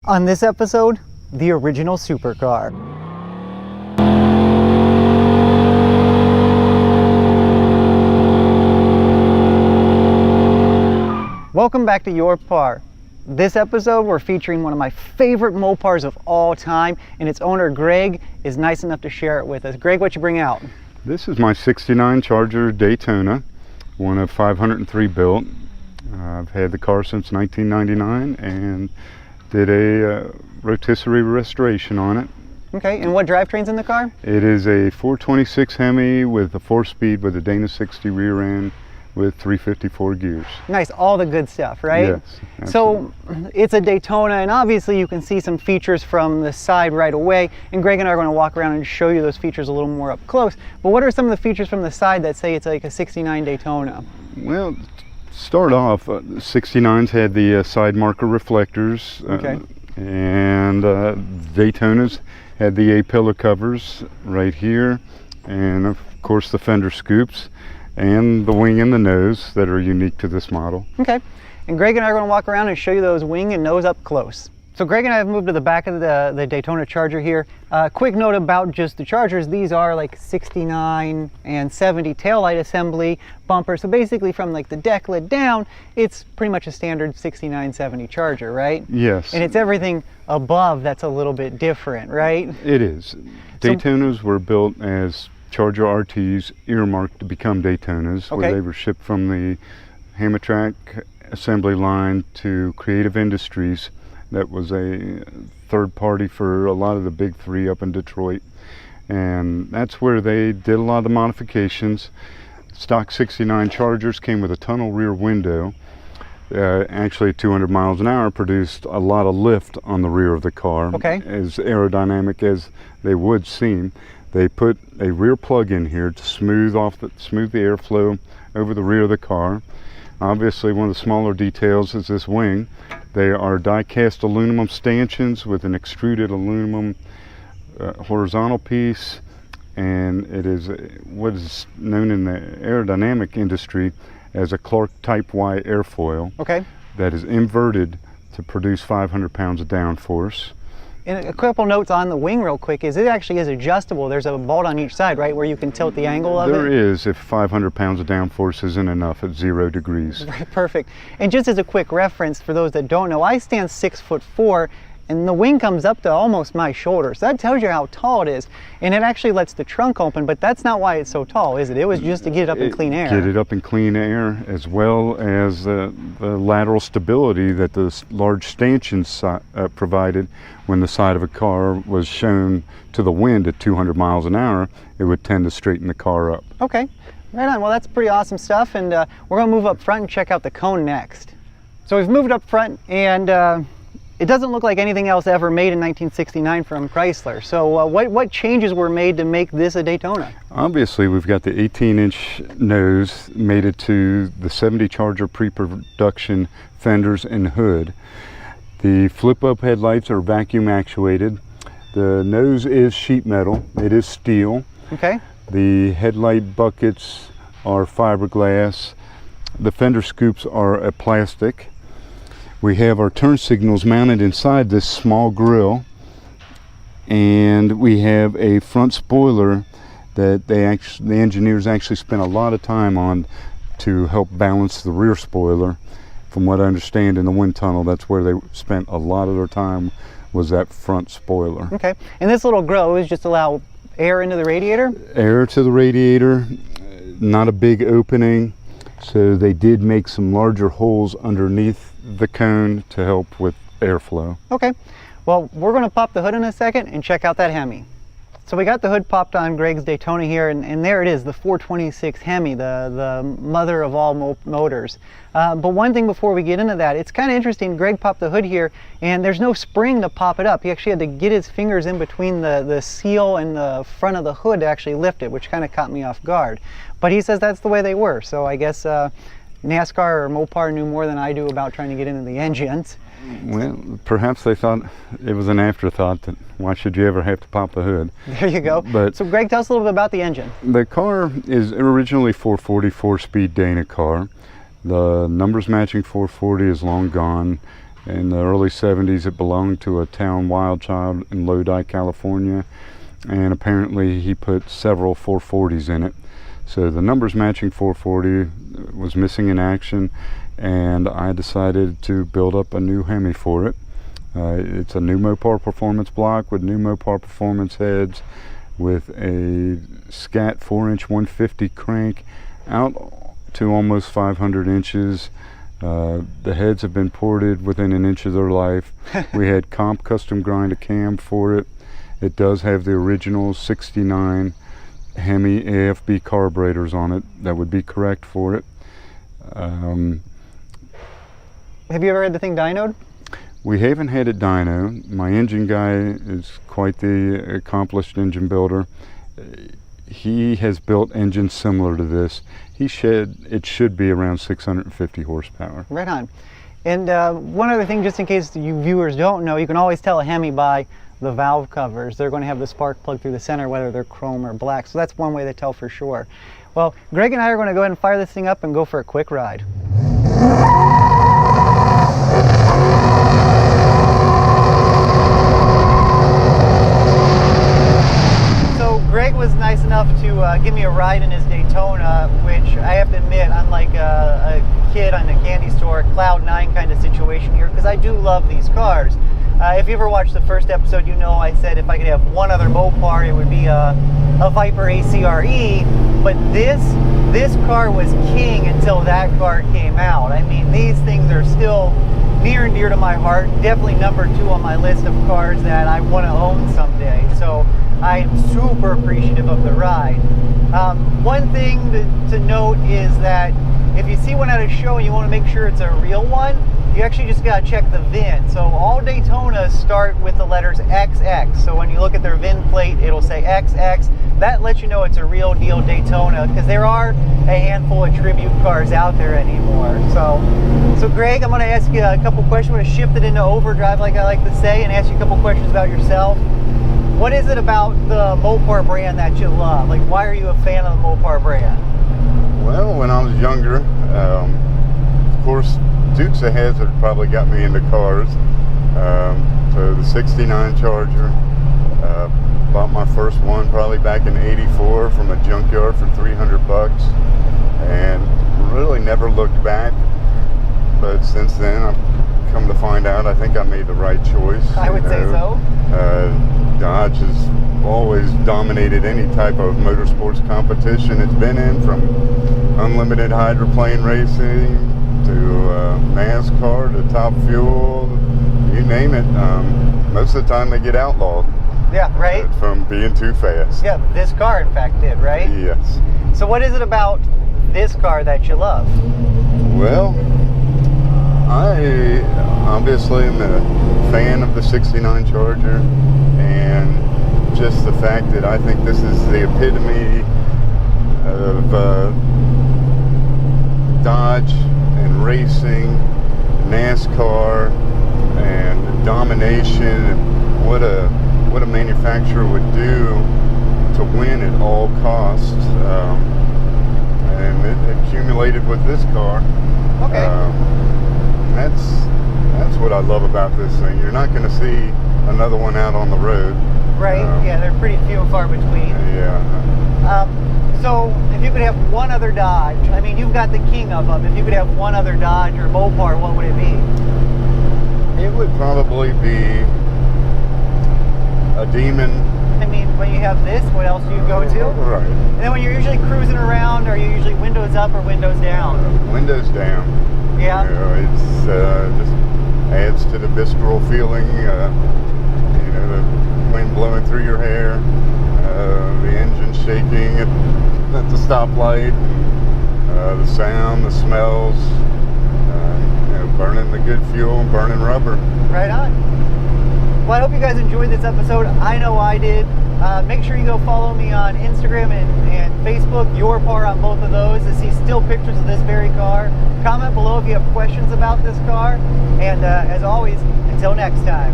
On this episode, the original supercar. Welcome back to Your Par. This episode, we're featuring one of my favorite Mopars of all time, and its owner, Greg, is nice enough to share it with us. Greg, what you bring out? This is my 69 Charger Daytona, one of 503 built. I've had the car since 1999 and did a rotisserie restoration on it. Okay, and what drivetrain's in the car? It is a 426 Hemi with a 4-speed with a Dana 60 rear end with 354 gears. Nice, all the good stuff, right? Yes, absolutely. So it's a Daytona, and obviously you can see some features from the side right away, and Greg and I are going to walk around and show you those features a little more up close. But what are some of the features from the side that say it's like a 69 Daytona? Well, start off, 69s had the side marker reflectors, Okay. and Daytonas had the A-pillar covers right here, and of course the fender scoops and the wing and the nose that are unique to this model. Okay, and Greg and I are going to walk around and show you those wing and nose up close. So Greg and I have moved to the back of the Daytona Charger here. Quick note about just the Chargers, these are like 69 and 70 taillight assembly bumper. So basically from like the deck lid down, it's pretty much a standard 69, 70 Charger, right? Yes. And it's everything above that's a little bit different, right? It is. Daytonas were built as Charger RTs earmarked to become Daytonas, Okay. where they were shipped from the Hammertrack assembly line to Creative Industries. That was a third party for a lot of the big three up in Detroit, and that's where they did a lot of the modifications. Stock 69 Chargers came with a tunnel rear window. Actually 200 miles an hour produced a lot of lift on the rear of the car. Okay. As aerodynamic as they would seem. They put a rear plug in here to smooth the airflow over the rear of the car. Obviously, one of the smaller details is this wing. They are die-cast aluminum stanchions with an extruded aluminum horizontal piece, and it is what is known in the aerodynamic industry as a Clark Type Y airfoil. Okay. That is inverted to produce 500 pounds of downforce. And a couple notes on the wing real quick is it actually is adjustable. There's a bolt on each side, right, where you can tilt the angle of There it? is, if 500 pounds of downforce isn't enough at 0 degrees. Perfect. And just as a quick reference for those that don't know, I stand 6'4", and the wing comes up to almost my shoulder. So that tells you how tall it is. And it actually lets the trunk open, but that's not why it's so tall, is it? It was just to get it up in clean air. Get it up in clean air, as well as the lateral stability that the large stanchions provided. When the side of a car was shown to the wind at 200 miles an hour, it would tend to straighten the car up. Okay, right on. Well, that's pretty awesome stuff, and we're gonna move up front and check out the cone next. So we've moved up front, and it doesn't look like anything else ever made in 1969 from Chrysler. So what changes were made to make this a Daytona? Obviously, we've got the 18-inch nose mated to the 70 Charger pre-production fenders and hood. The flip-up headlights are vacuum actuated. The nose is sheet metal. It is steel. Okay. The headlight buckets are fiberglass. The fender scoops are a plastic. We have our turn signals mounted inside this small grille, and we have a front spoiler that the engineers actually spent a lot of time on to help balance the rear spoiler. From what I understand, in the wind tunnel, that's where they spent a lot of their time, was that front spoiler. Okay, and this little grille is just allow air into the radiator? Air to the radiator, not a big opening, so they did make some larger holes underneath the cone to help with airflow. Okay, well, we're gonna pop the hood in a second and check out that Hemi. So we got the hood popped on Greg's Daytona here, and there it is, the 426 Hemi, the mother of all motors. But one thing before we get into that, it's kind of interesting. Greg popped the hood here, and there's no spring to pop it up. He actually had to get his fingers in between the seal and the front of the hood to actually lift it, which kind of caught me off guard. But he says that's the way they were, so I guess NASCAR or Mopar knew more than I do about trying to get into the engines. Well, perhaps they thought it was an afterthought that why should you ever have to pop the hood? There you go. But so Greg, tell us a little bit about the engine. The car is originally 440 4-speed Dana car. The numbers matching 440 is long gone. In the early 70s, it belonged to a town wild child in Lodi, California, and apparently he put several 440s in it. So the numbers matching 440 was missing in action, and I decided to build up a new Hemi for it. It's a new Mopar Performance block with new Mopar Performance heads, with a scat 4-inch 150 crank out to almost 500 inches. The heads have been ported within an inch of their life. We had comp custom grind a cam for it. It does have the original 69 Hemi AFB carburetors on it. That would be correct for it. Have you ever had the thing dynoed? We haven't had it dyno. My engine guy is quite the accomplished engine builder. He has built engines similar to this. It should be around 650 horsepower. Right on. And one other thing, just in case you viewers don't know, you can always tell a Hemi by the valve covers. They're going to have the spark plug through the center, whether they're chrome or black. So that's one way to tell for sure. Well, Greg and I are going to go ahead and fire this thing up and go for a quick ride. Greg was nice enough to give me a ride in his Daytona, which I have to admit, I'm like a kid in a candy store, Cloud 9 kind of situation here, because I do love these cars. If you ever watched the first episode, you know I said if I could have one other Mopar, it would be a Viper ACRE, but this car was king until that car came out. I mean, these things are still near and dear to my heart, definitely number 2 on my list of cars that I want to own someday. So I'm super appreciative of the ride. One thing to note is that if you see one at a show and you want to make sure it's a real one, you actually just got to check the VIN. So all Daytonas start with the letters XX. So when you look at their VIN plate, it'll say XX. That lets you know it's a real deal Daytona, because there are a handful of tribute cars out there anymore. So Greg, I'm going to ask you a couple questions. I'm going to shift it into overdrive, like I like to say, and ask you a couple questions about yourself. What is it about the Mopar brand that you love? Like, why are you a fan of the Mopar brand? Well, when I was younger, of course, Dukes of Hazzard probably got me into cars. So the 69 Charger, bought my first one probably back in '84 from a junkyard for $300, and really never looked back. But since then, I've come to find out, I think I made the right choice. I would say so. Dodge has always dominated any type of motorsports competition it's been in, from unlimited hydroplane racing to NASCAR to Top Fuel, you name it. Most of the time they get outlawed. Yeah, right? From being too fast. Yeah, this car in fact did, right? Yes. So what is it about this car that you love? Well, I obviously am a fan of the 69 Charger, and just the fact that I think this is the epitome of Dodge and racing, NASCAR, and domination, and what a manufacturer would do to win at all costs. And it accumulated with this car. Okay. That's what I love about this thing. You're not going to see another one out on the road. Right. Yeah, they're pretty few and far between. Yeah. So if you could have one other Dodge, I mean, you've got the king of them. If you could have one other Dodge or Mopar, what would it be? It would probably be a Demon. I mean, when you have this, what else do you go to? Right. And then when you're usually cruising around, are you usually windows up or windows down? Windows down. Yeah. You know, it's just adds to the visceral feeling. You know, the wind blowing through your hair, the engine shaking at the stoplight, the sound, the smells, you know, burning the good fuel and burning rubber. Right on. Well, I hope you guys enjoyed this episode. I know I did. Make sure you go follow me on Instagram and Facebook, Your Par on both of those, to see still pictures of this very car. Comment below if you have questions about this car. And as always, until next time.